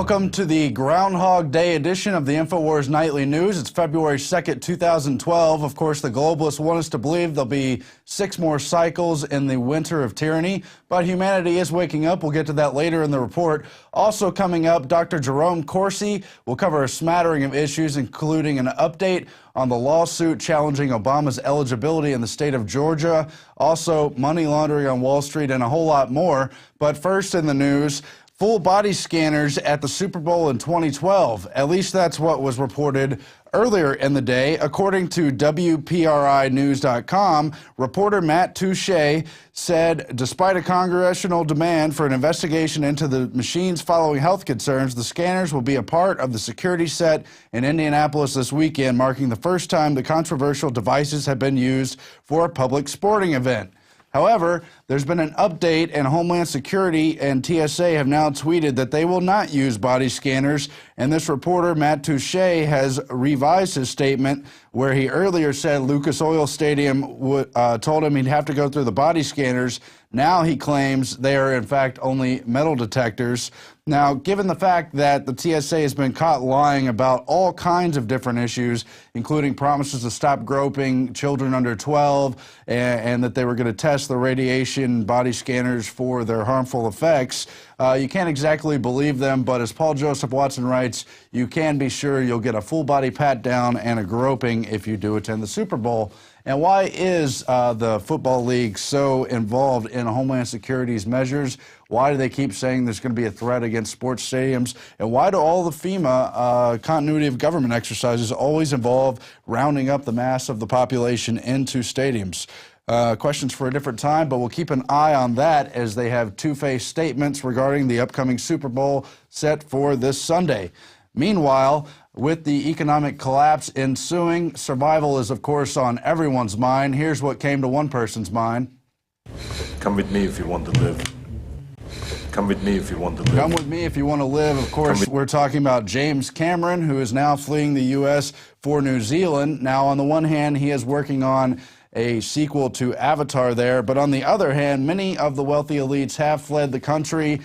Welcome to the Groundhog Day edition of the Infowars Nightly News. It's February 2nd, 2012. Of course, the globalists want us to believe there'll be 6 more cycles in the winter of tyranny, but humanity is waking up. We'll get to that later in the report. Also coming up, Dr. Jerome Corsi will cover a smattering of issues, including an update on the lawsuit challenging Obama's eligibility in the state of Georgia, also money laundering on Wall Street, and a whole lot more. But first in the news, full body scanners at the Super Bowl in 2012. At least that's what was reported earlier in the day. According to WPRInews.com, reporter Matt Touche said despite a congressional demand for an investigation into the machines following health concerns, the scanners will be a part of the security set in Indianapolis this weekend, marking the first time the controversial devices have been used for a public sporting event. However, there's been an update, and Homeland Security and TSA have now tweeted that they will not use body scanners. And this reporter, Matt Touche, has revised his statement where he earlier said Lucas Oil Stadium told him he'd have to go through the body scanners. Now he claims they are, in fact, only metal detectors. Now, given the fact that the TSA has been caught lying about all kinds of different issues, including promises to stop groping children under 12, and that they were going to test the radiation body scanners for their harmful effects, you can't exactly believe them, but as Paul Joseph Watson writes, you can be sure you'll get a full body pat down and a groping if you do attend the Super Bowl. And why is the Football League so involved in Homeland Security's measures? Why do they keep saying there's going to be a threat against sports stadiums? And why do all the FEMA continuity of government exercises always involve rounding up the mass of the population into stadiums? Questions for a different time, but we'll keep an eye on that as they have two-faced statements regarding the upcoming Super Bowl set for this Sunday. Meanwhile, with the economic collapse ensuing, survival is, of course, on everyone's mind. Here's what came to one person's mind. Come with me if you want to live. Come with me if you want to live. Come with me if you want to live. Of course, we're talking about James Cameron, who is now fleeing the U.S. for New Zealand. Now, on the one hand, he is working on a sequel to Avatar there, but on the other hand, many of the wealthy elites have fled the country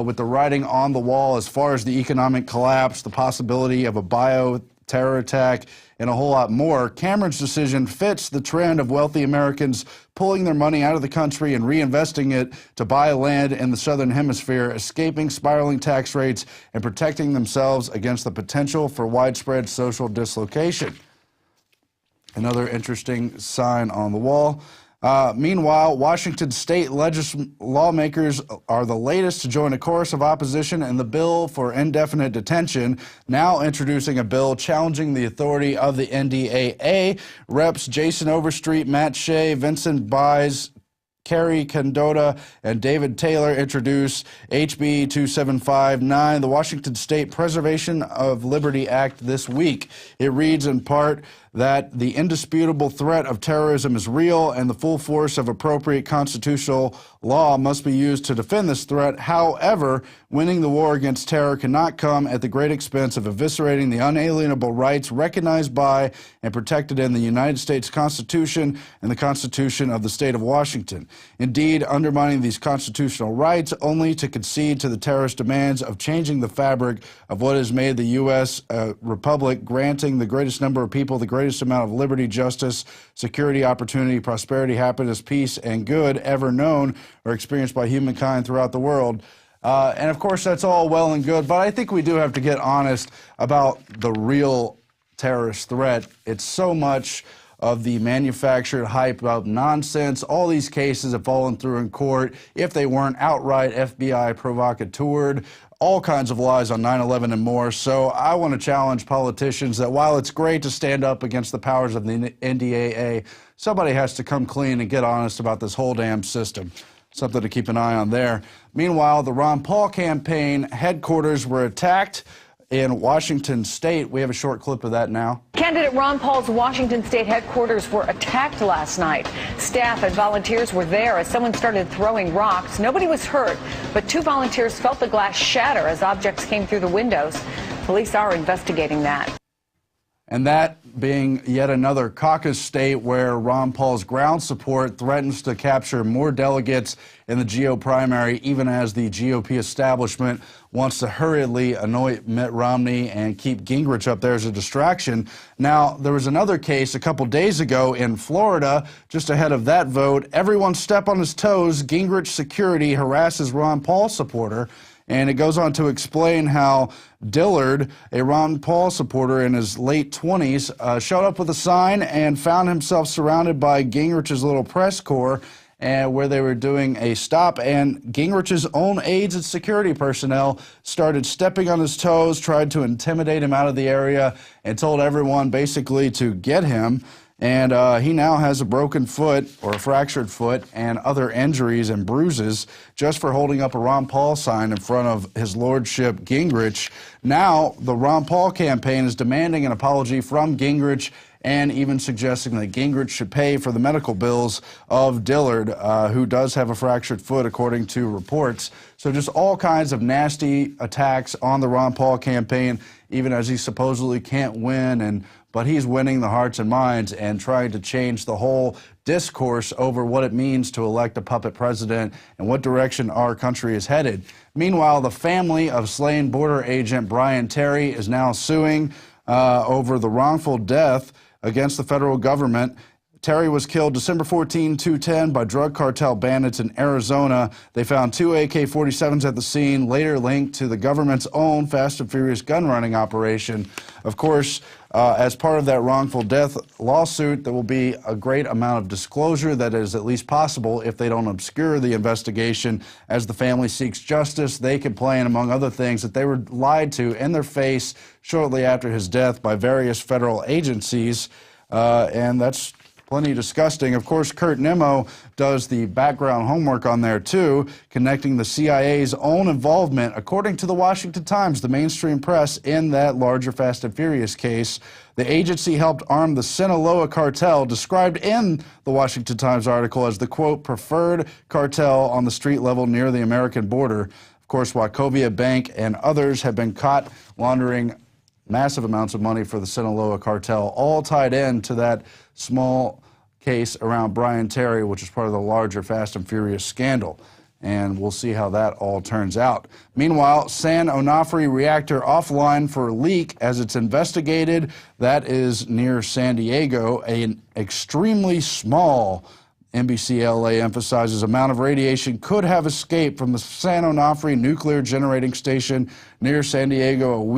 with the writing on the wall as far as the economic collapse, the possibility of a bio-terror attack, and a whole lot more. Cameron's decision fits the trend of wealthy Americans pulling their money out of the country and reinvesting it to buy land in the Southern Hemisphere, escaping spiraling tax rates and protecting themselves against the potential for widespread social dislocation. Another interesting sign on the wall. Meanwhile, Washington state lawmakers are the latest to join a chorus of opposition in the bill for indefinite detention, now introducing a bill challenging the authority of the NDAA. Reps Jason Overstreet, Matt Shea, Vincent Bies, Kerry Condota, and David Taylor introduced HB 2759, the Washington State Preservation of Liberty Act, this week. It reads in part that the indisputable threat of terrorism is real and the full force of appropriate constitutional law must be used to defend this threat. However, winning the war against terror cannot come at the great expense of eviscerating the unalienable rights recognized by and protected in the United States Constitution and the Constitution of the state of Washington. Indeed, undermining these constitutional rights only to concede to the terrorist demands of changing the fabric of what has made the U.S. Republic, granting the greatest number of people the greatest amount of liberty, justice, security, opportunity, prosperity, happiness, peace, and good ever known or experienced by humankind throughout the world. And of course, that's all well and good, but I think we do have to get honest about the real terrorist threat. It's so much of the manufactured hype about nonsense. All these cases have fallen through in court if they weren't outright FBI provocateured. All kinds of lies on 9/11 and more. So I want to challenge politicians that while it's great to stand up against the powers of the NDAA, somebody has to come clean and get honest about this whole damn system. Something to keep an eye on there. Meanwhile, the Ron Paul campaign headquarters were attacked in Washington State. We have a short clip of that now. Candidate Ron Paul's Washington State headquarters were attacked last night. Staff and volunteers were there as someone started throwing rocks. Nobody was hurt, but 2 volunteers felt the glass shatter as objects came through the windows. Police are investigating that. And that being yet another caucus state where Ron Paul's ground support threatens to capture more delegates in the GOP primary, even as the GOP establishment wants to hurriedly anoint Mitt Romney and keep Gingrich up there as a distraction. Now, there was another case a couple days ago in Florida, just ahead of that vote. Everyone step on his toes. Gingrich security harasses Ron Paul supporter. And it goes on to explain how Dillard, a Ron Paul supporter in his late 20s, showed up with a sign and found himself surrounded by Gingrich's little press corps, where they were doing a stop, and Gingrich's own aides and security personnel started stepping on his toes, tried to intimidate him out of the area, and told everyone basically to get him. And he now has a broken foot or a fractured foot and other injuries and bruises just for holding up a Ron Paul sign in front of his lordship Gingrich. Now the Ron Paul campaign is demanding an apology from Gingrich and even suggesting that Gingrich should pay for the medical bills of Dillard, who does have a fractured foot, according to reports. So just all kinds of nasty attacks on the Ron Paul campaign, even as he supposedly can't win, but he's winning the hearts and minds and trying to change the whole discourse over what it means to elect a puppet president and what direction our country is headed. Meanwhile, the family of slain border agent Brian Terry is now suing over the wrongful death against the federal government. Terry was killed December 14, 2010 by drug cartel bandits in Arizona. They found 2 AK-47s at the scene, later linked to the government's own Fast and Furious gun running operation. Of course, as part of that wrongful death lawsuit, there will be a great amount of disclosure that is at least possible if they don't obscure the investigation. As the family seeks justice, they complain, among other things, that they were lied to in their face shortly after his death by various federal agencies, and that's plenty disgusting. Of course, Kurt Nimmo does the background homework on there too, connecting the CIA's own involvement, according to the Washington Times, the mainstream press, in that larger Fast and Furious case. The agency helped arm the Sinaloa cartel, described in the Washington Times article as the, quote, preferred cartel on the street level near the American border. Of course, Wachovia Bank and others have been caught laundering massive amounts of money for the Sinaloa cartel, all tied in to that small case around Brian Terry, which is part of the larger Fast and Furious scandal. And we'll see how that all turns out. Meanwhile, San Onofre reactor offline for leak as it's investigated. That is near San Diego. An extremely small, NBC LA emphasizes, amount of radiation could have escaped from the San Onofre nuclear generating station near San Diego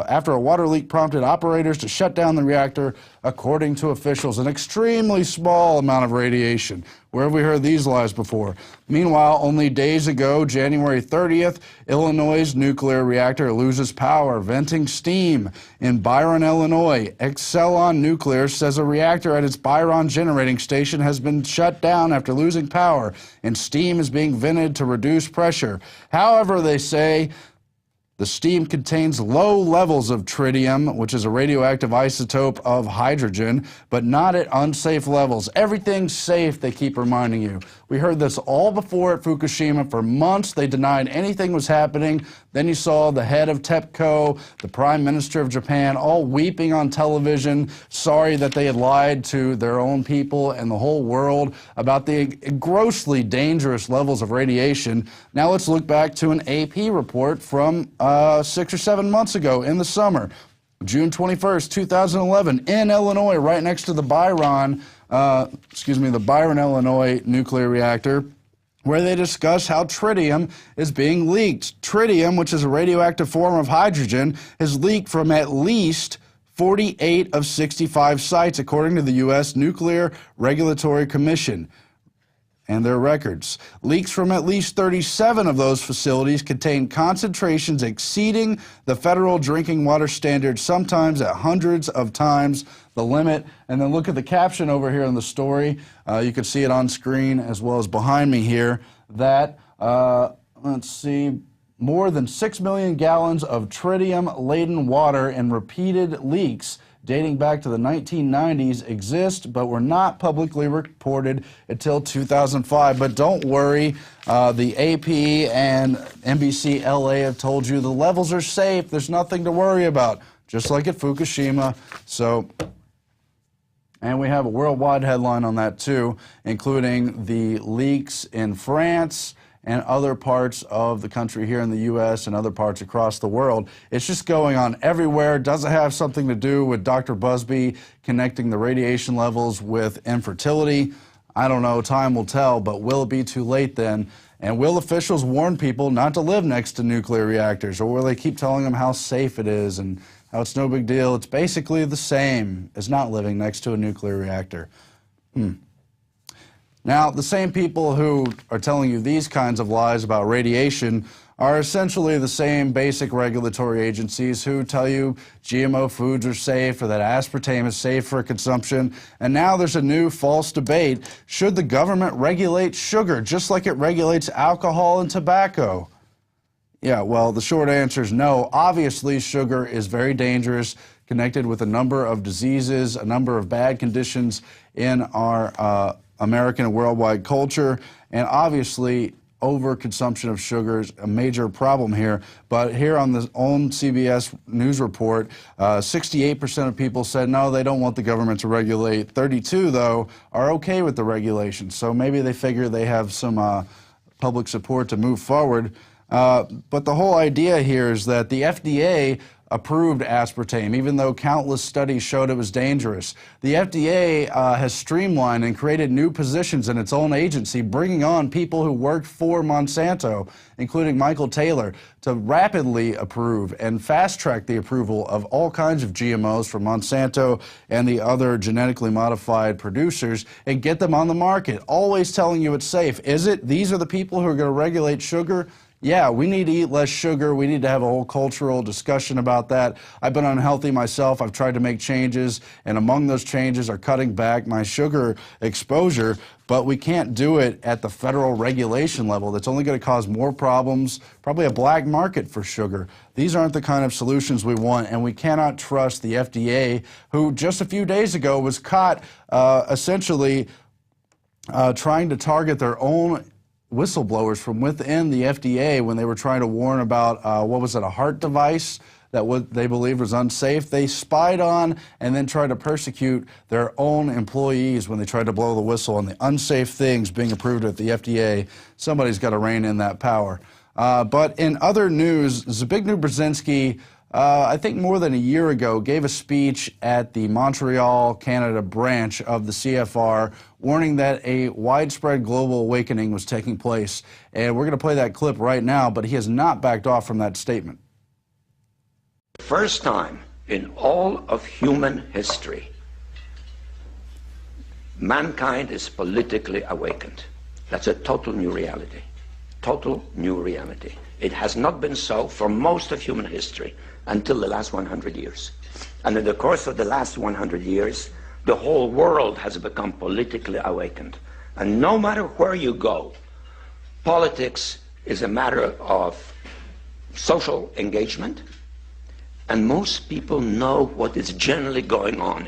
after a water leak prompted operators to shut down the reactor, according to officials. An extremely small amount of radiation. Where have we heard these lies before? Meanwhile, only days ago, January 30th, Illinois' nuclear reactor loses power, venting steam. In Byron, Illinois, Exelon Nuclear says a reactor at its Byron generating station has been shut down after losing power, and steam is being vented to reduce pressure. However, they say the steam contains low levels of tritium, which is a radioactive isotope of hydrogen, but not at unsafe levels. Everything's safe, they keep reminding you. We heard this all before at Fukushima. For months, they denied anything was happening. Then you saw the head of TEPCO, the Prime Minister of Japan, all weeping on television, sorry that they had lied to their own people and the whole world about the grossly dangerous levels of radiation. Now let's look back to an AP report from 6 or 7 months ago in the summer. June 21st, 2011, in Illinois, right next to the Byron, Illinois nuclear reactor, where they discuss how tritium is being leaked. Tritium, which is a radioactive form of hydrogen, is leaked from at least 48 of 65 sites, according to the U.S. Nuclear Regulatory Commission and their records. Leaks from at least 37 of those facilities contain concentrations exceeding the federal drinking water standard, sometimes at hundreds of times the limit. And then look at the caption over here in the story. You can see it on screen as well as behind me here, that, let's see, more than 6 million gallons of tritium-laden water in repeated leaks dating back to the 1990s exist, but were not publicly reported until 2005. But don't worry, the AP and NBC LA have told you the levels are safe. There's nothing to worry about. just like at Fukushima. So, and we have a worldwide headline on that too, including the leaks in France and other parts of the country here in the U.S. and other parts across the world. It's just going on everywhere. Does it have something to do with Dr. Busby connecting the radiation levels with infertility? I don't know. Time will tell, but will it be too late then? And will officials warn people not to live next to nuclear reactors, or will they keep telling them how safe it is and how it's no big deal? It's basically the same as not living next to a nuclear reactor. Now, the same people who are telling you these kinds of lies about radiation are essentially the same basic regulatory agencies who tell you GMO foods are safe or that aspartame is safe for consumption. And now there's a new false debate. Should the government regulate sugar just like it regulates alcohol and tobacco? Yeah, well, the short answer is no. Obviously, sugar is very dangerous, connected with a number of diseases, a number of bad conditions in our American and worldwide culture, and obviously overconsumption of sugar is a major problem here. But here on the own CBS News report, 68% of people said no, they don't want the government to regulate. 32%, though, are okay with the regulation. So maybe they figure they have some public support to move forward. But the whole idea here is that the FDA approved aspartame, even though countless studies showed it was dangerous. The FDA has streamlined and created new positions in its own agency, bringing on people who worked for Monsanto, including Michael Taylor, to rapidly approve and fast-track the approval of all kinds of GMOs from Monsanto and the other genetically modified producers and get them on the market, always telling you it's safe. Is it? These are the people who are going to regulate sugar? Yeah, we need to eat less sugar. We need to have a whole cultural discussion about that. I've been unhealthy myself. I've tried to make changes, and among those changes are cutting back my sugar exposure, but we can't do it at the federal regulation level. That's only going to cause more problems, probably a black market for sugar. These aren't the kind of solutions we want, and we cannot trust the FDA, who just a few days ago was caught essentially trying to target their own whistleblowers from within the FDA when they were trying to warn about, what was it, a heart device that they believed was unsafe. They spied on and then tried to persecute their own employees when they tried to blow the whistle on the unsafe things being approved at the FDA. Somebody's got to rein in that power. But in other news, Zbigniew Brzezinski, I think more than a year ago, gave a speech at the Montreal, Canada branch of the CFR, warning that a widespread global awakening was taking place. And we're going to play that clip right now, but he has not backed off from that statement. First time in all of human history, mankind is politically awakened. That's a total new reality. Total new reality. It has not been so for most of human history until the last 100 years. And in the course of the last 100 years, the whole world has become politically awakened. And no matter where you go, politics is a matter of social engagement, and most people know what is generally going on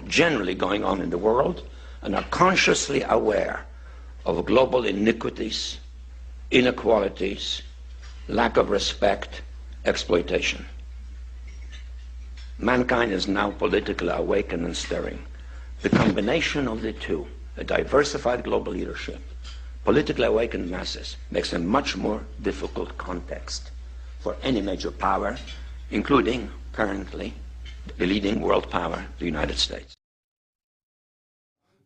in the world, and are consciously aware of global iniquities, inequalities, lack of respect, exploitation. Mankind is now politically awakened and stirring. The combination of the two, a diversified global leadership, politically awakened masses, makes a much more difficult context for any major power, including currently the leading world power, the United States.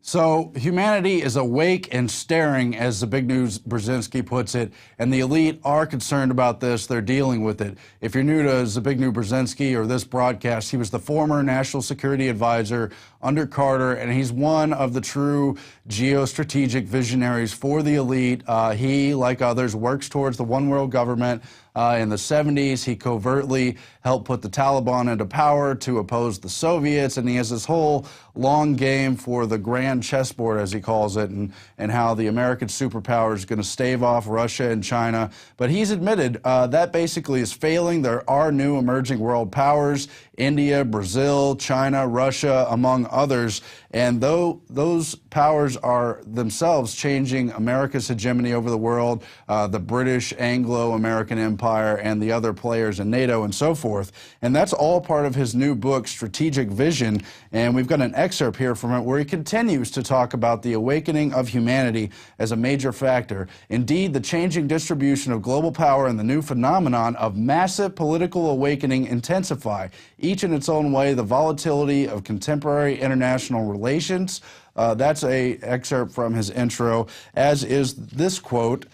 So humanity is awake and staring, as Zbigniew Brzezinski puts it, and the elite are concerned about this. They're dealing with it. If you're new to Zbigniew Brzezinski or this broadcast, he was the former national security advisor under Carter, and he's one of the true geostrategic visionaries for the elite. He, like others, works towards the one world government. In the 70s, he covertly helped put the Taliban into power to oppose the Soviets, and he has this whole long game for the grand chessboard, as he calls it, and how the American superpower is going to stave off Russia and China. But he's admitted that basically is failing. There are new emerging world powers, India, Brazil, China, Russia, among others. And though those powers are themselves changing America's hegemony over the world, the British, Anglo-American Empire, and the other players in NATO and so forth. And that's all part of his new book, Strategic Vision. And we've got an excerpt here from it where he continues to talk about the awakening of humanity as a major factor. Indeed, the changing distribution of global power and the new phenomenon of massive political awakening intensify, each in its own way, the volatility of contemporary international relations. That's an excerpt from his intro, as is this quote.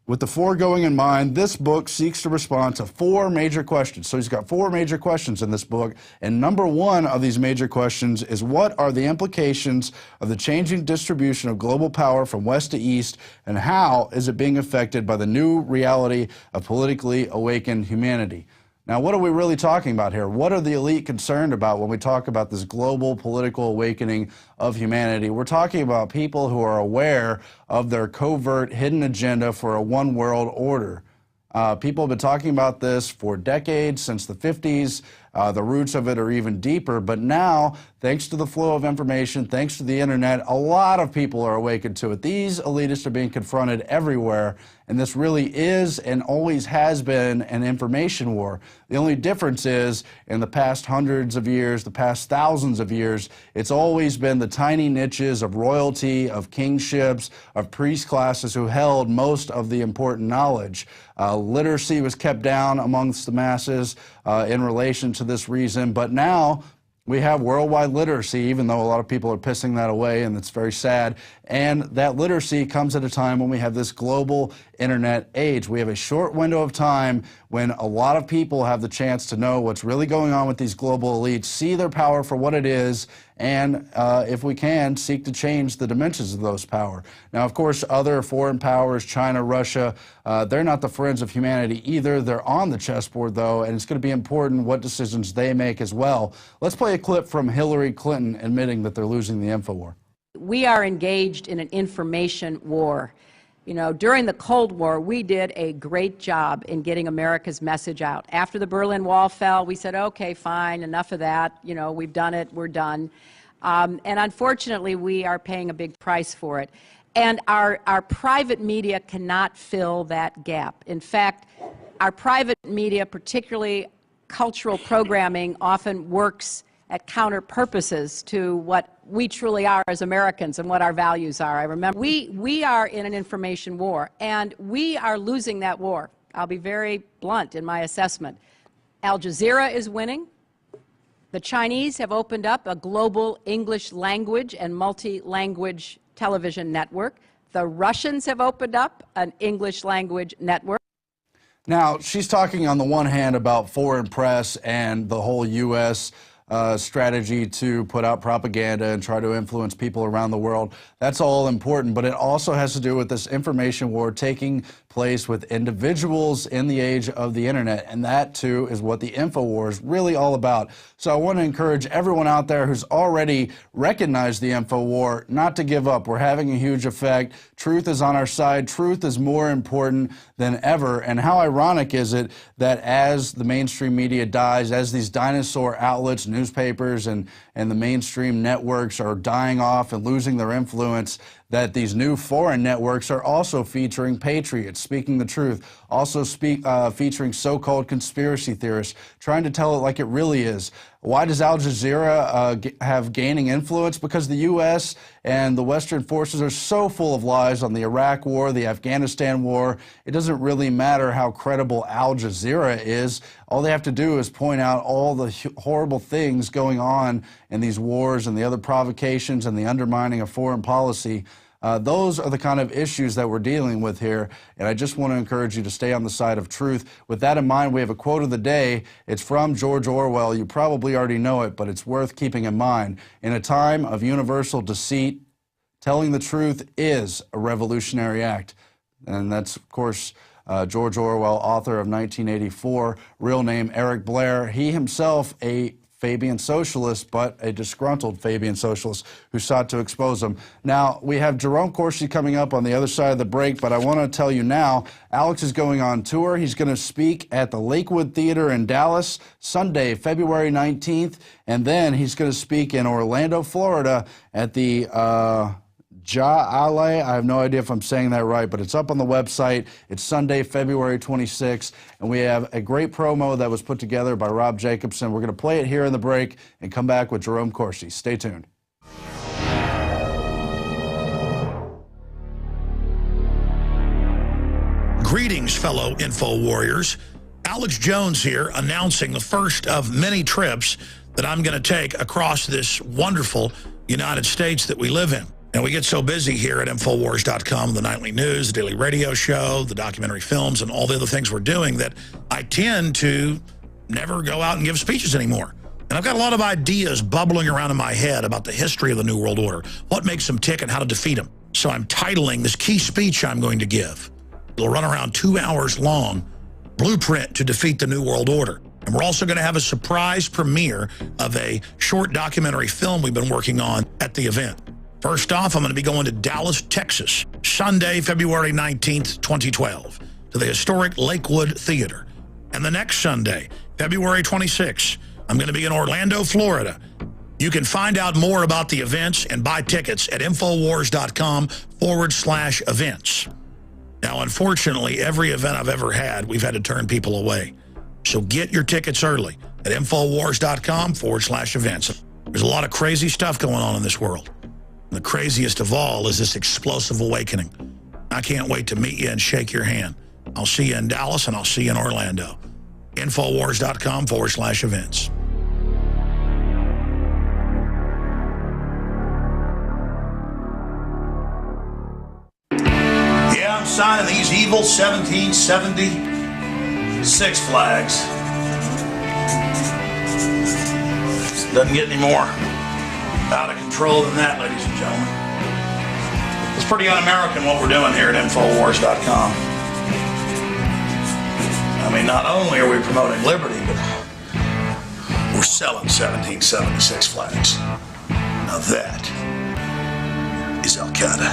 With the foregoing in mind, this book seeks to respond to 4 major questions. So he's got 4 major questions in this book. And number 1 of these major questions is, what are the implications of the changing distribution of global power from west to east, and how is it being affected by the new reality of politically awakened humanity? Now, what are we really talking about here? What are the elite concerned about when we talk about this global political awakening of humanity? We're talking about people who are aware of their covert hidden agenda for a one world order. People have been talking about this for decades, since the 50s. The roots of it are even deeper. But now, thanks to the flow of information, thanks to the internet, a lot of people are awakened to it. These elitists are being confronted everywhere. And this really is and always has been an information war. The only difference is, in the past hundreds of years, the past thousands of years, it's always been the tiny niches of royalty, of kingships, of priest classes who held most of the important knowledge. Literacy was kept down amongst the masses in relation to this reason, but now we have worldwide literacy, even though a lot of people are pissing that away, and it's very sad. And that literacy comes at a time when we have this global internet age. We have a short window of time when a lot of people have the chance to know what's really going on with these global elites, see their power for what it is, and if we can, seek to change the dimensions of those power. Now, of course, other foreign powers, China, Russia, they're not the friends of humanity either. They're on the chessboard, though, and it's going to be important what decisions they make as well. Let's play a clip from Hillary Clinton admitting that they're losing the info war. We are engaged in an information war. You know, during the Cold War, we did a great job in getting America's message out. After the Berlin Wall fell, we said, okay, fine, enough of that. You know, we've done it, we're done. And unfortunately, we are paying a big price for it. And our private media cannot fill that gap. In fact, our private media, particularly cultural programming, often works at counter purposes to what we truly are as Americans and what our values are. I remember we are in an information war, and we are losing that war. I'll be very blunt in my assessment. Al Jazeera is winning. The Chinese have opened up a global English language and multi-language television network. The Russians have opened up an English language network. Now, she's talking on the one hand about foreign press and the whole U.S. Strategy to put out propaganda and try to influence people around the world. That's all important, but it also has to do with this information war taking place with individuals in the age of the internet, and that too is what the info war is really all about. So I want to encourage everyone out there who's already recognized the info war not to give up. We're having a huge effect. Truth is on our side. Truth is more important than ever. And how ironic is it that as the mainstream media dies, as these dinosaur outlets, newspapers, and the mainstream networks are dying off and losing their influence, that these new foreign networks are also featuring patriots speaking the truth, also featuring so-called conspiracy theorists, trying to tell it like it really is. Why does Al Jazeera have gaining influence? Because the U.S. and the Western forces are so full of lies on the Iraq war, the Afghanistan war. It doesn't really matter how credible Al Jazeera is. All they have to do is point out all the horrible things going on in these wars and the other provocations and the undermining of foreign policy. Those are the kind of issues that we're dealing with here, and I just want to encourage you to stay on the side of truth. With that in mind, we have a quote of the day. It's from George Orwell. You probably already know it, but it's worth keeping in mind. In a time of universal deceit, telling the truth is a revolutionary act. And that's, of course, George Orwell, author of 1984, real name Eric Blair. He himself a Fabian socialist, but a disgruntled Fabian socialist who sought to expose him. Now, we have Jerome Corsi coming up on the other side of the break, but I want to tell you now, Alex is going on tour. He's going to speak at the Lakewood Theater in Dallas Sunday, February 19th, and then he's going to speak in Orlando, Florida at the I have no idea if I'm saying that right, but it's up on the website. It's Sunday, February 26th, and we have a great promo that was put together by Rob Jacobson. We're going to play it here in the break and come back with Jerome Corsi. Stay tuned. Greetings, fellow Info Warriors. Alex Jones here, announcing the first of many trips that I'm going to take across this wonderful United States that we live in. Now, we get so busy here at Infowars.com, the nightly news, the daily radio show, the documentary films, and all the other things we're doing that I tend to never go out and give speeches anymore. And I've got a lot of ideas bubbling around in my head about the history of the New World Order, what makes them tick and how to defeat them. So I'm titling this key speech I'm going to give. It'll run around 2 hours long, Blueprint to Defeat the New World Order. And we're also going to have a surprise premiere of a short documentary film we've been working on at the event. First off, I'm going to be going to Dallas, Texas, Sunday, February 19th, 2012, to the historic Lakewood Theater. And the next Sunday, February 26th, I'm going to be in Orlando, Florida. You can find out more about the events and buy tickets at Infowars.com/events. Now, unfortunately, every event I've ever had, we've had to turn people away. So get your tickets early at Infowars.com/events. There's a lot of crazy stuff going on in this world. The craziest of all is this explosive awakening. I can't wait to meet you and shake your hand. I'll see you in Dallas and I'll see you in Orlando. Infowars.com/events. Yeah, I'm signing these evil 1776 flags. Doesn't get any more out of control than that, ladies and gentlemen. It's pretty un-American what we're doing here at Infowars.com. I mean, not only are we promoting liberty, but we're selling 1776 flags. Now that is Al-Qaeda.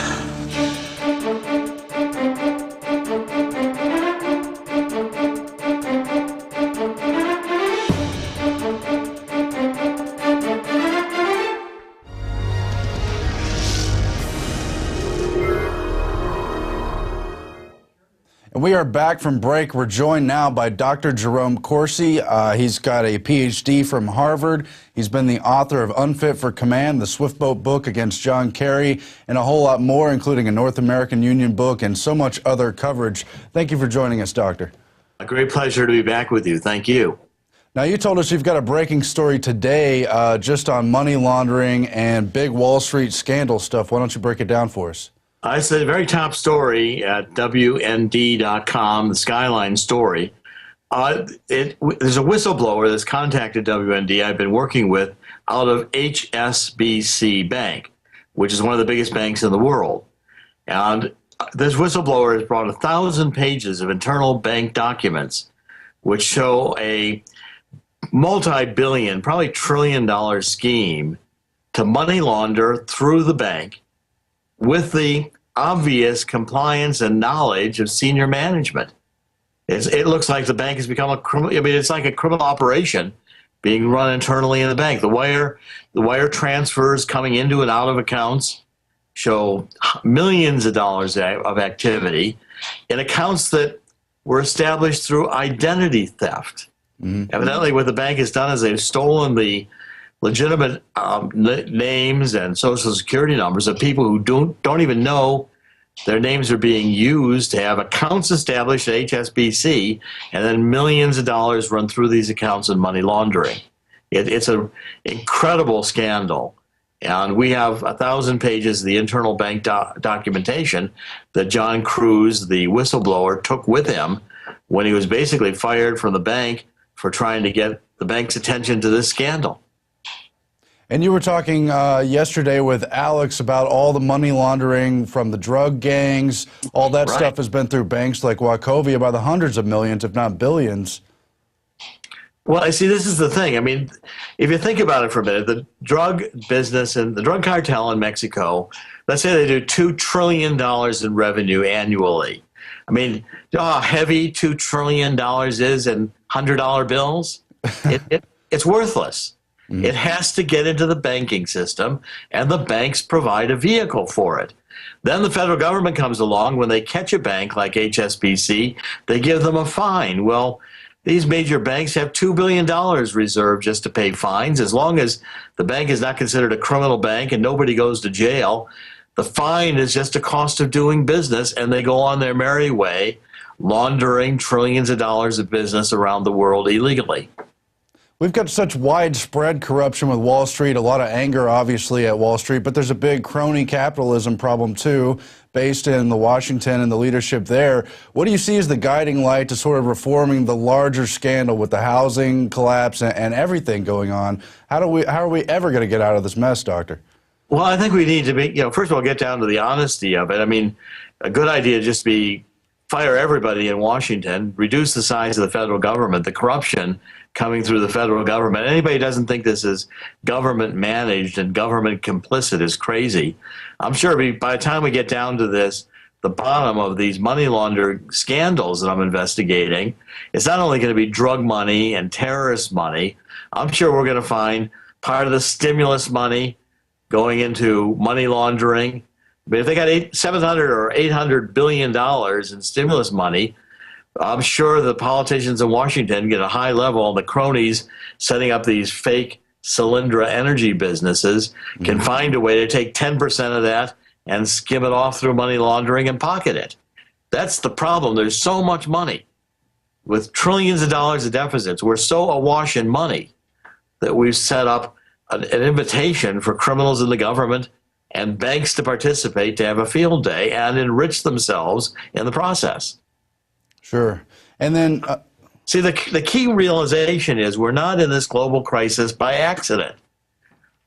We are back from break. We're joined now by Dr. Jerome Corsi. He's got a PhD from Harvard. He's been the author of Unfit for Command, the Swiftboat book against John Kerry, and a whole lot more, including a North American Union book and so much other coverage. Thank you for joining us, Doctor. A great pleasure to be back with you. Thank you. Now, you told us you've got a breaking story today just on money laundering and big Wall Street scandal stuff. Why don't you break it down for us? It's a very top story at WND.com, the Skyline story. There's a whistleblower that's contacted WND I've been working with out of HSBC Bank, which is one of the biggest banks in the world. And this whistleblower has brought 1,000 pages of internal bank documents which show a multi-billion, probably trillion-dollar scheme to money launder through the bank with the obvious compliance and knowledge of senior management. It looks like the bank has become a criminal. I mean, it's like a criminal operation being run internally in the bank. The wire transfers coming into and out of accounts show millions of dollars of activity in accounts that were established through identity theft. Mm-hmm. Evidently, what the bank has done is they've stolen the legitimate names and social security numbers of people who don't even know their names are being used to have accounts established at HSBC, and then millions of dollars run through these accounts in money laundering. It's an incredible scandal. And we have 1,000 pages of the internal bank documentation that John Cruz, the whistleblower, took with him when he was basically fired from the bank for trying to get the bank's attention to this scandal. And you were talking yesterday with Alex about all the money laundering from the drug gangs. All that stuff has been through banks like Wachovia by the hundreds of millions, if not billions. Well, I see, this is the thing. I mean, if you think about it for a minute, the drug business and the drug cartel in Mexico, let's say they do $2 trillion in revenue annually. I mean, you know how heavy $2 trillion is in $100 bills? It's worthless. Mm-hmm. It has to get into the banking system, and the banks provide a vehicle for it. Then the federal government comes along. When they catch a bank like HSBC, they give them a fine. Well, these major banks have $2 billion reserved just to pay fines. As long as the bank is not considered a criminal bank and nobody goes to jail, the fine is just a cost of doing business, and they go on their merry way, laundering trillions of dollars of business around the world illegally. We've got such widespread corruption with Wall Street, a lot of anger, obviously, at Wall Street, but there's a big crony capitalism problem, too, based in the Washington and the leadership there. What do you see as the guiding light to sort of reforming the larger scandal with the housing collapse and everything going on? How are we ever going to get out of this mess, Doctor? Well, I think we need to first of all, get down to the honesty of it. I mean, a good idea would just be fire everybody in Washington, reduce the size of the federal government, the corruption coming through the federal government. Anybody who doesn't think this is government managed and government complicit is crazy. I'm sure by the time we get down to this, the bottom of these money laundering scandals that I'm investigating, it's not only going to be drug money and terrorist money. I'm sure we're going to find part of the stimulus money going into money laundering. But if they got $700 or $800 billion in stimulus money, I'm sure the politicians in Washington get a high level, and the cronies setting up these fake Solyndra energy businesses can find a way to take 10% of that and skim it off through money laundering and pocket it. That's the problem. There's so much money. With trillions of dollars of deficits, we're so awash in money that we've set up an invitation for criminals in the government and banks to participate, to have a field day and enrich themselves in the process. Sure. And then see, the key realization is we're not in this global crisis by accident.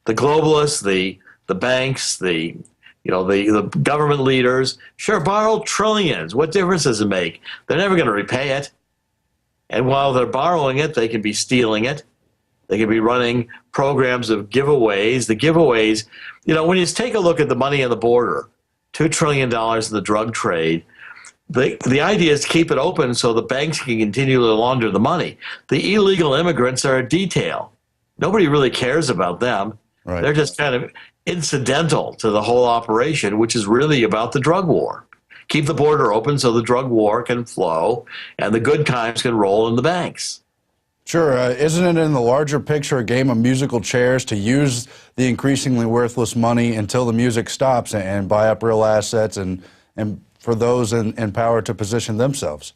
The globalists, the banks, the government leaders, sure, borrow trillions. What difference does it make? They're never going to repay it. And while they're borrowing it, they can be stealing it. They can be running programs of giveaways. The giveaways, when you take a look at the money on the border, $2 trillion in the drug trade, the idea is to keep it open so the banks can continue to launder the money. The illegal immigrants are a detail. Nobody really cares about them. Right. They're just kind of incidental to the whole operation, which is really about the drug war. Keep the border open so the drug war can flow and the good times can roll in the banks. Sure. Isn't it in the larger picture a game of musical chairs to use the increasingly worthless money until the music stops and buy up real assets and for those in power to position themselves?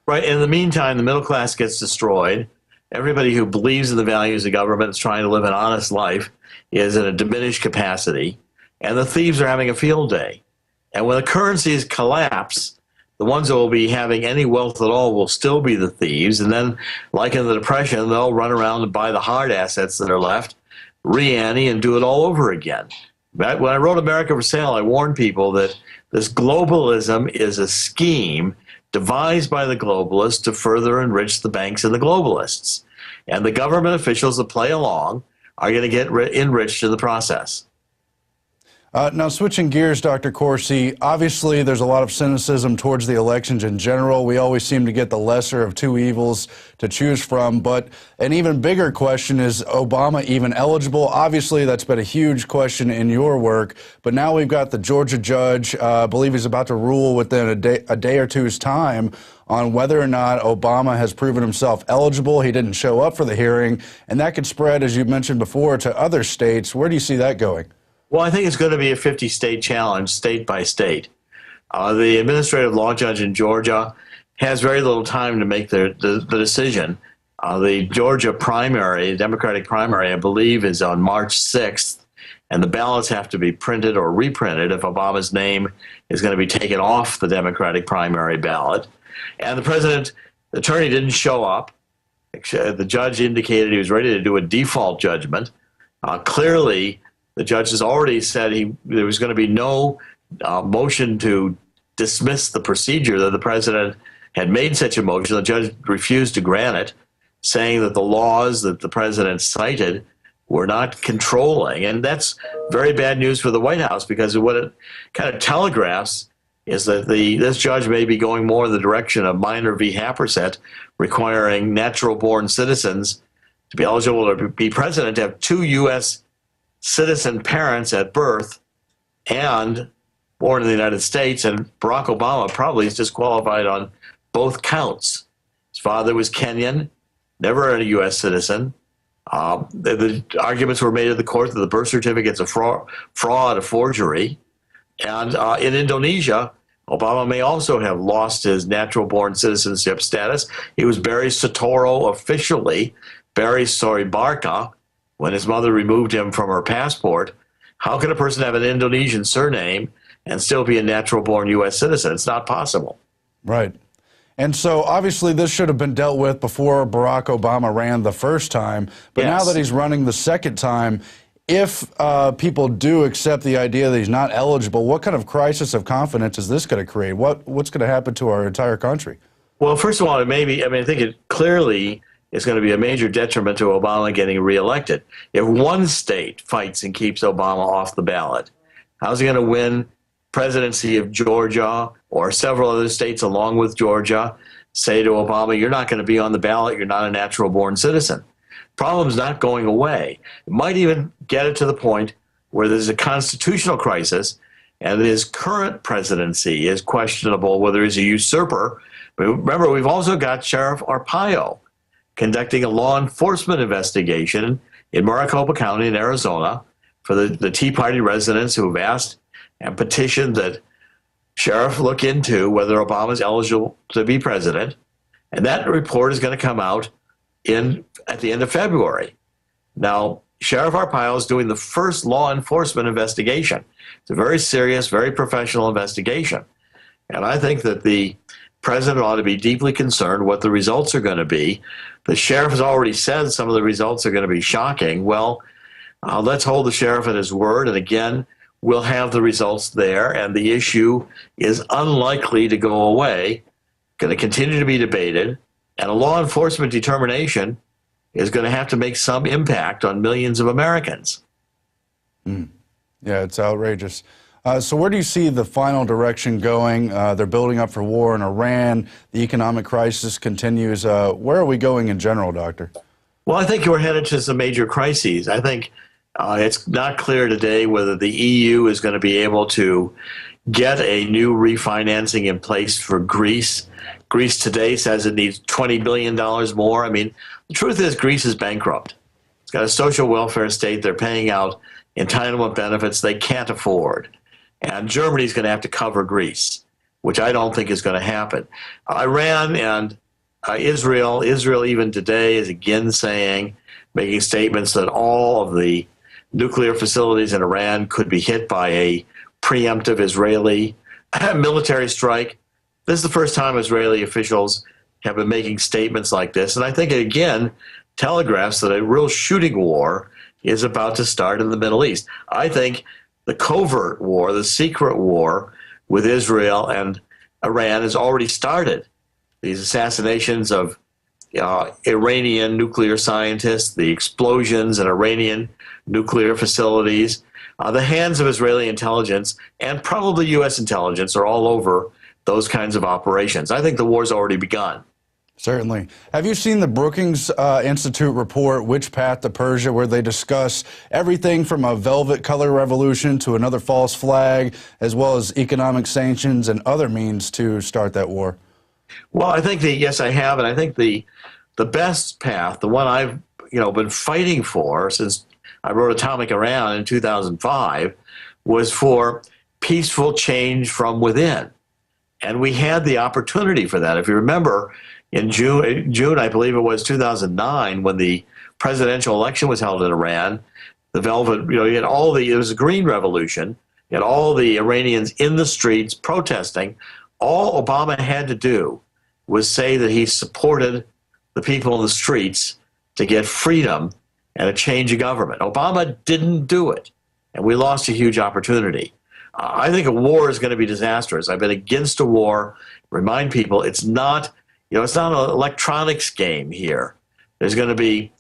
Right. In the meantime, the middle class gets destroyed. Everybody who believes in the values of government, is trying to live an honest life, is in a diminished capacity. And the thieves are having a field day. And when the currencies collapse, the ones that will be having any wealth at all will still be the thieves. And then, like in the Depression, they'll run around and buy the hard assets that are left, re-ante, and do it all over again. When I wrote America for Sale, I warned people that this globalism is a scheme devised by the globalists to further enrich the banks and the globalists. And the government officials that play along are going to get enriched in the process. Now, switching gears, Dr. Corsi, obviously there's a lot of cynicism towards the elections in general. We always seem to get the lesser of two evils to choose from. But an even bigger question is Obama even eligible? Obviously, that's been a huge question in your work. But now we've got the Georgia judge, I believe he's about to rule within a day or two's time on whether or not Obama has proven himself eligible. He didn't show up for the hearing. And that could spread, as you mentioned before, to other states. Where do you see that going? Well, I think it's going to be a 50-state challenge, state by state. The administrative law judge in Georgia has very little time to make the decision. The Georgia primary, Democratic primary, I believe, is on March 6th, and the ballots have to be printed or reprinted if Obama's name is going to be taken off the Democratic primary ballot. And the attorney didn't show up. The judge indicated he was ready to do a default judgment. Clearly, the judge has already said there was going to be no motion to dismiss the procedure that the president had made such a motion. The judge refused to grant it. saying that the laws that the president cited were not controlling. And that's very bad news for the White House, because what it kind of telegraphs is that this judge may be going more in the direction of Minor v. Happersett, requiring natural-born citizens to be eligible to be president to have 2 U.S. citizen parents at birth and born in the United States. And Barack Obama probably is disqualified on both counts. His father was Kenyan, never a U.S. citizen. The arguments were made at the court that the birth certificate's a fraud, a forgery. And in Indonesia, Obama may also have lost his natural-born citizenship status. He was Barry Soetoro officially, Barry Soebarka, when his mother removed him from her passport. How can a person have an Indonesian surname and still be a natural-born U.S. citizen? It's not possible. Right. And so obviously this should have been dealt with before Barack Obama ran the first time. But Yes. now that he's running the second time, if people do accept the idea that he's not eligible, what kind of crisis of confidence is this going to create? What's going to happen to our entire country? Well, first of all, I think it clearly is going to be a major detriment to Obama getting reelected. If one state fights and keeps Obama off the ballot, how's he going to win presidency of Georgia or several other states along with Georgia say to Obama, you're not going to be on the ballot, you're not a natural-born citizen? Problem's not going away. It might even get it to the point where there's a constitutional crisis and his current presidency is questionable, whether he's a usurper. But remember, we've also got Sheriff Arpaio conducting a law enforcement investigation in Maricopa County in Arizona for the Tea Party residents who have asked and petitioned that Sheriff look into whether Obama is eligible to be president. And that report is going to come out at the end of February. Now, Sheriff Arpaio is doing the first law enforcement investigation. It's a very serious, very professional investigation. And I think that the president ought to be deeply concerned what the results are going to be. The sheriff has already said some of the results are going to be shocking. Well, let's hold the sheriff at his word. And again, we'll have the results there. And the issue is unlikely to go away, going to continue to be debated. And a law enforcement determination is going to have to make some impact on millions of Americans. Yeah, it's outrageous. So where do you see the final direction going? They're building up for war in Iran. The economic crisis continues. Where are we going in general, Doctor? Well, I think we're headed to some major crises. I think it's not clear today whether the EU is going to be able to get a new refinancing in place for Greece. Greece today says it needs $20 billion more. I mean, the truth is Greece is bankrupt. It's got a social welfare state. They're paying out entitlement benefits they can't afford. And Germany's going to have to cover Greece, which I don't think is going to happen. Iran and Israel even today is again making statements that all of the nuclear facilities in Iran could be hit by a preemptive Israeli military strike. This is the first time Israeli officials have been making statements like this. And I think it again telegraphs that a real shooting war is about to start in the Middle East. I think the covert war, the secret war with Israel and Iran has already started. These assassinations of Iranian nuclear scientists, the explosions in Iranian nuclear facilities, the hands of Israeli intelligence and probably U.S. intelligence are all over those kinds of operations. I think the war's already begun. Certainly. Have you seen the Brookings Institute report, Which Path to Persia, where they discuss everything from a velvet color revolution to another false flag, as well as economic sanctions and other means to start that war? Well, I think yes, I have, and I think the best path, the one I've been fighting for since I wrote Atomic Iran in 2005, was for peaceful change from within. And we had the opportunity for that. If you remember, in June, I believe it was 2009, when the presidential election was held in Iran, the velvet, you had it was a green revolution. You had all the Iranians in the streets protesting. All Obama had to do was say that he supported the people in the streets to get freedom and a change of government. Obama didn't do it, and we lost a huge opportunity. I think a war is going to be disastrous. I've been against a war. Remind people it's not, it's not an electronics game here. There's going to be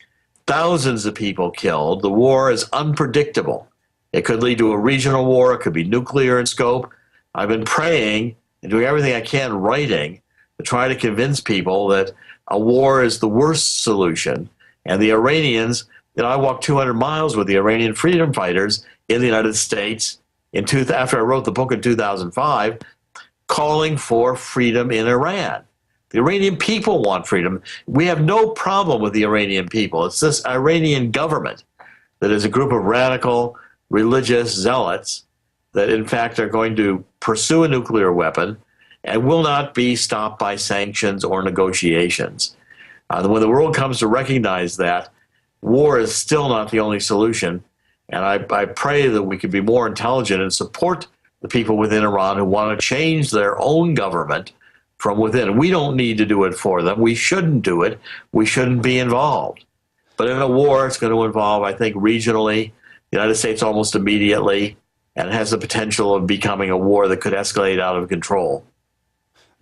thousands of people killed. The war is unpredictable. It could lead to a regional war. It could be nuclear in scope. I've been praying and doing everything I can, writing, to try to convince people that a war is the worst solution. And the Iranians, I walked 200 miles with the Iranian freedom fighters in the United States after I wrote the book in 2005, calling for freedom in Iran. The Iranian people want freedom. We have no problem with the Iranian people. It's this Iranian government that is a group of radical religious zealots that in fact are going to pursue a nuclear weapon and will not be stopped by sanctions or negotiations. When the world comes to recognize that, war is still not the only solution. And I pray that we can be more intelligent and support the people within Iran who want to change their own government from within. We don't need to do it for them. We shouldn't do it. We shouldn't be involved. But in a war, it's going to involve, I think, regionally, the United States almost immediately, and it has the potential of becoming a war that could escalate out of control.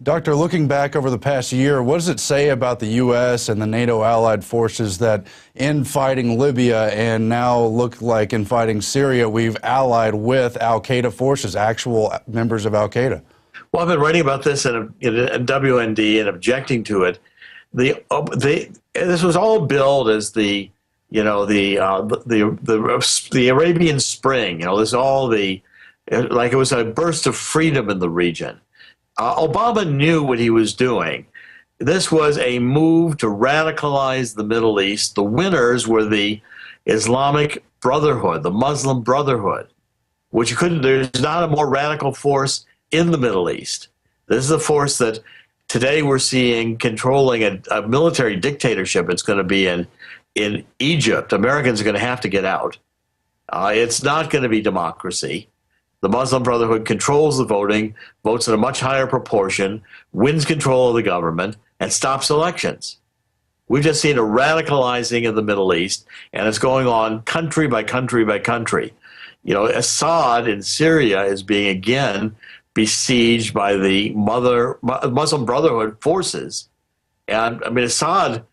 Doctor, looking back over the past year, what does it say about the U.S. and the NATO allied forces that in fighting Libya and now look like in fighting Syria, we've allied with al-Qaeda forces, actual members of al-Qaeda? Well, I've been writing about this in WND and objecting to it. This was all billed as the Arabian Spring. This all like it was a burst of freedom in the region. Obama knew what he was doing. This was a move to radicalize the Middle East. The winners were the Islamic Brotherhood, the Muslim Brotherhood, which there's not a more radical force in the Middle East. This is a force that today we're seeing controlling a military dictatorship. It's going to be in Egypt. Americans are going to have to get out. It's not going to be democracy. The Muslim Brotherhood controls the voting, votes in a much higher proportion, wins control of the government, and stops elections. We've just seen a radicalizing of the Middle East, and it's going on country by country by country. Assad in Syria is being again besieged by the Muslim Brotherhood forces. And I mean, Assad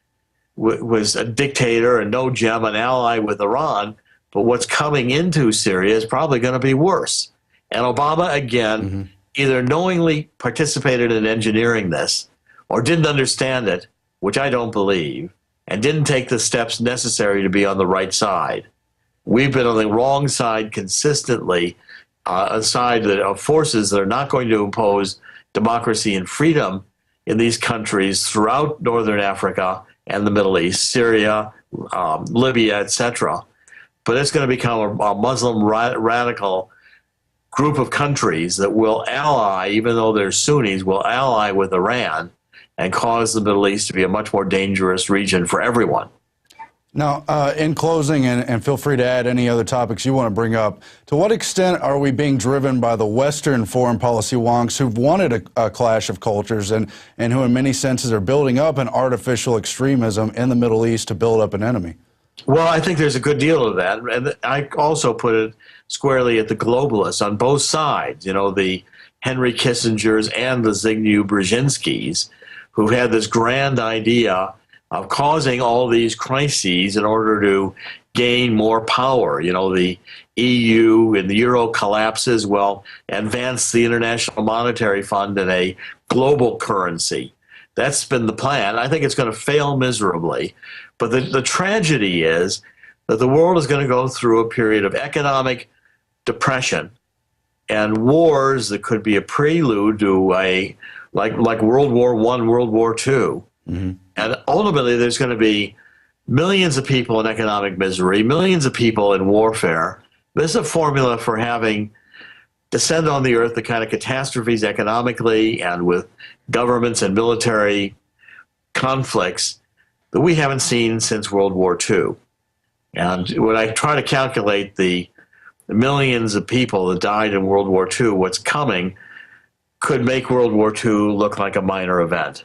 was a dictator and no gem, an ally with Iran, but what's coming into Syria is probably going to be worse. And Obama, again, either knowingly participated in engineering this or didn't understand it, which I don't believe, and didn't take the steps necessary to be on the right side. We've been on the wrong side consistently, a side of forces that are not going to impose democracy and freedom in these countries throughout Northern Africa and the Middle East, Syria, Libya, etc. But it's going to become a Muslim radical group of countries that will ally, even though they're Sunnis, will ally with Iran and cause the Middle East to be a much more dangerous region for everyone. Now, in closing, and feel free to add any other topics you want to bring up, to what extent are we being driven by the Western foreign policy wonks who've wanted a clash of cultures and who in many senses are building up an artificial extremism in the Middle East to build up an enemy? Well, I think there's a good deal of that. And I also put it squarely at the globalists on both sides, the Henry Kissingers and the Zbigniew Brzezinskis, who've had this grand idea of causing all these crises in order to gain more power. The EU and the euro collapses, advance the International Monetary Fund in a global currency. That's been the plan. I think it's going to fail miserably. But the tragedy is that the world is going to go through a period of economic depression and wars that could be a prelude to like World War I, World War II. And ultimately, there's going to be millions of people in economic misery, millions of people in warfare. This is a formula for having descend on the earth the kind of catastrophes economically and with governments and military conflicts that we haven't seen since World War II. And when I try to calculate the millions of people that died in World War II, what's coming could make World War II look like a minor event.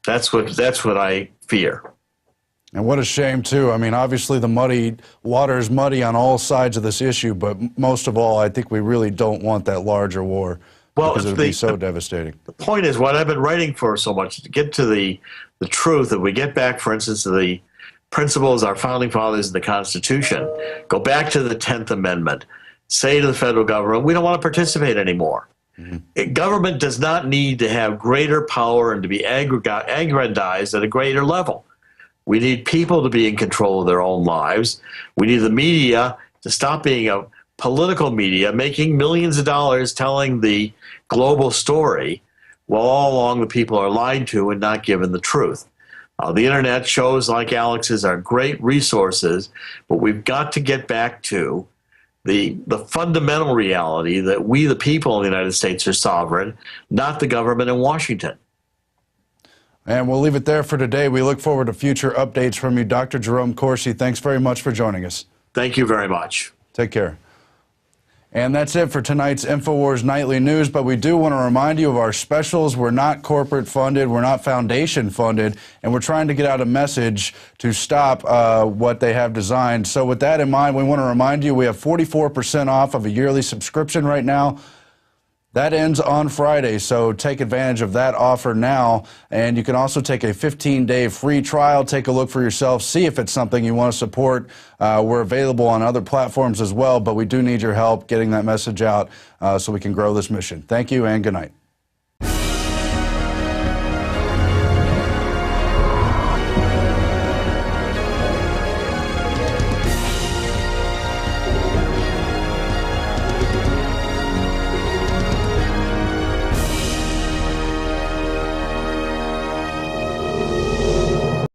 That's what I fear. And what a shame, too. I mean, obviously the water is muddy on all sides of this issue, but most of all, I think we really don't want that larger war because it would be so devastating. The point is, what I've been writing for so much, to get to the truth, if we get back, for instance, to the principles our founding fathers in the Constitution. Go back to the 10th Amendment. Say to the federal government, we don't want to participate anymore. Government does not need to have greater power and to be aggrandized at a greater level. We need people to be in control of their own lives. We need the media to stop being a political media, making millions of dollars telling the global story, while all along the people are lied to and not given the truth. The internet, shows like Alex's, are great resources, but we've got to get back to the fundamental reality that we, the people in the United States, are sovereign, not the government in Washington. And we'll leave it there for today. We look forward to future updates from you. Dr. Jerome Corsi, thanks very much for joining us. Thank you very much. Take care. And that's it for tonight's Infowars Nightly News, but we do want to remind you of our specials. We're not corporate funded, we're not foundation funded, and we're trying to get out a message to stop what they have designed. So with that in mind, we want to remind you we have 44% off of a yearly subscription right now. That ends on Friday, so take advantage of that offer now. And you can also take a 15-day free trial. Take a look for yourself. See if it's something you want to support. We're available on other platforms as well, but we do need your help getting that message out so we can grow this mission. Thank you and good night.